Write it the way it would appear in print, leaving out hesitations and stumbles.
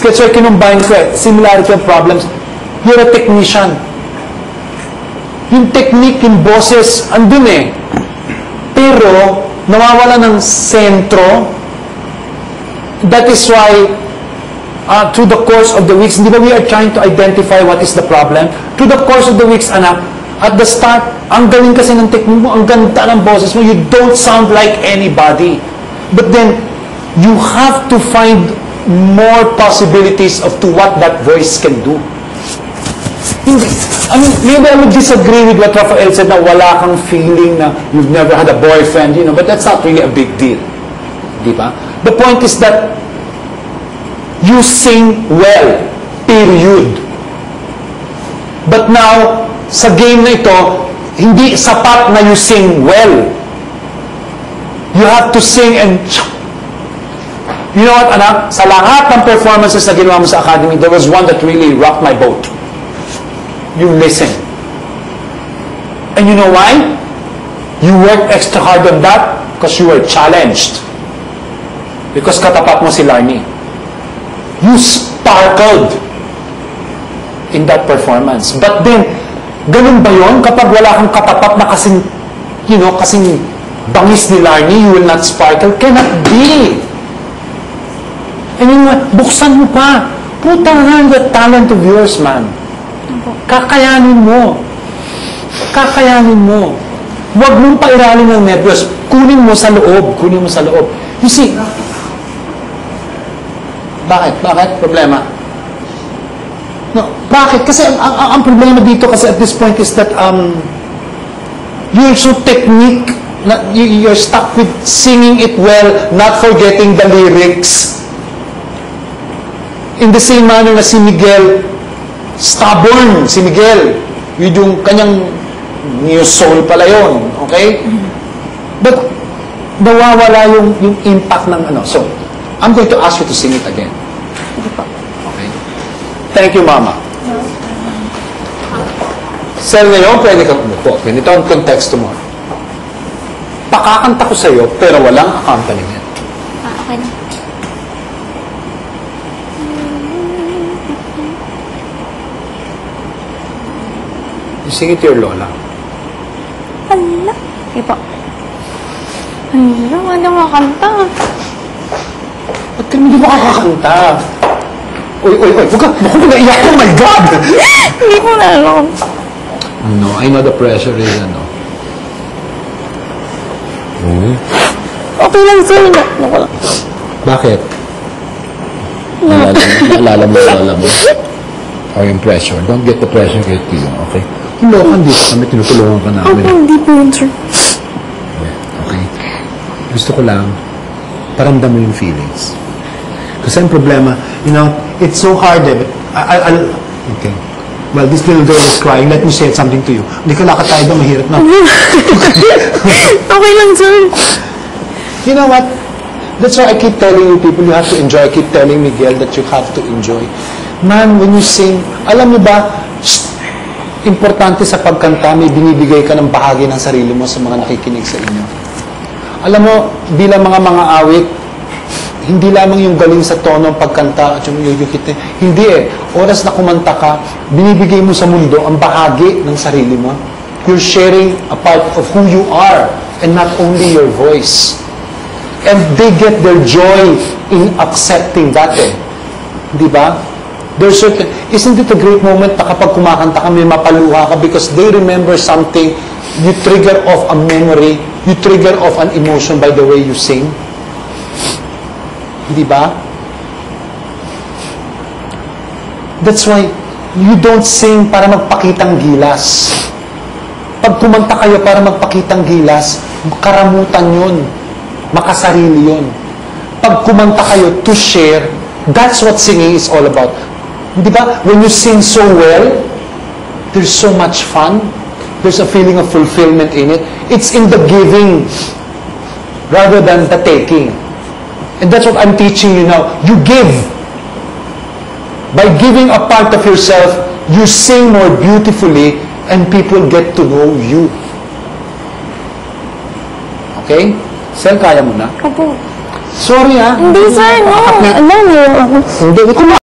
That's why kinumbine ko similarity of problems. You're a technician. Yung technique, yung boses, andun eh. Pero, nawawala ng sentro. That is why, through the course of the weeks, di ba we are trying to identify what is the problem? Through the course of the weeks, anak, at the start, ang galing kasi ng technique mo, ang ganda ng boses mo, you don't sound like anybody. But then, you have to find more possibilities of to what that voice can do. I mean, maybe I would disagree with what Rafael said na wala kang feeling na you've never had a boyfriend, you know, but that's not really a big deal. Di ba? The point is that you sing well, period. But now, sa game na ito, hindi sapat na you sing well. You have to sing and... You know what, anak? Sa lahat ng performances na ginawa mo sa academy, there was one that really rocked my boat. You listen. And you know why? You worked extra hard on that because you were challenged. Because katapat mo si Larnie. You sparkled in that performance. But then, ganun ba yun? Kapag wala kang katapat na kasing, you know, kasing bangis ni Larnie, you will not sparkle? Cannot be. And yun, buksan mo pa. Puta nga the talent of yours, man. Kakayanin mo. Kakayanin mo. Huwag mong pairalin ng nervyos. Kunin mo sa loob. Kunin mo sa loob. You see, bakit? Bakit? Problema? No, bakit? Kasi ang problema dito kasi at this point is that you're so technique, you're stuck with singing it well, not forgetting the lyrics. In the same manner na si Miguel, stubborn si Miguel. Yun yung kanyang new soul pala yun. Okay? But, nawawala yung impact ng ano. So, I'm going to ask you to sing it again. Okay? Thank you, Mama. Sel, ngayon, pwede kang umupo. Ganito ang context mo. Pakakanta ko sa'yo, pero walang accompaniment. Okay na. Sing it to your lola. Hala. Okay po. Hala, wala makakanta. Ba't ka naman di makakakanta? Uy, huwag ka naiyak. Oh my God! Hindi ko na alam. No, I know the pressure is ano. Okay lang, sir. Naku lang. Bakit? Naalala mo. Or yung pressure. Don't get the pressure, get to you, okay? Tulokan dito kami, tinutulungan ka namin. Ako, hindi po yun, sir. Okay. Gusto ko lang, paramdam mo yung feelings. Kasi ang problema, you know, it's so hard eh. Okay. Well, this little girl is crying. Let me say something to you. Hindi ka lakatay ba? Mahirap na. Okay lang, sir. You know what? That's why I keep telling you people, you have to enjoy. I keep telling Miguel that you have to enjoy. Man, when you sing, alam mo ba, importante sa pagkanta, may binibigay ka ng bahagi ng sarili mo sa mga nakikinig sa inyo. Alam mo, bilang mga awit, hindi lamang yung galing sa tono ng pagkanta at yung yuyukite. Hindi eh. Oras na kumanta ka, binibigay mo sa mundo ang bahagi ng sarili mo. You're sharing a part of who you are and not only your voice. And they get their joy in accepting that eh. Di ba? There's certain, isn't it a great moment na kapag kumakanta ka, may mapaluha ka because they remember something, you trigger off a memory, you trigger off an emotion by the way you sing. Di ba? That's why you don't sing para magpakitang gilas. Pag kumanta kayo para magpakitang gilas, karamutan yun. Makasarili yun. Pag kumanta kayo to share, that's what singing is all about. Di ba? When you sing so well, there's so much fun. There's a feeling of fulfillment in it. It's in the giving rather than the taking. And that's what I'm teaching you now. You give. By giving a part of yourself, you sing more beautifully and people get to know you. Okay? Sel, kaya mo na? Opo. Sorry ah. Hindi, sir. No. Alam mo. Hindi, ito na.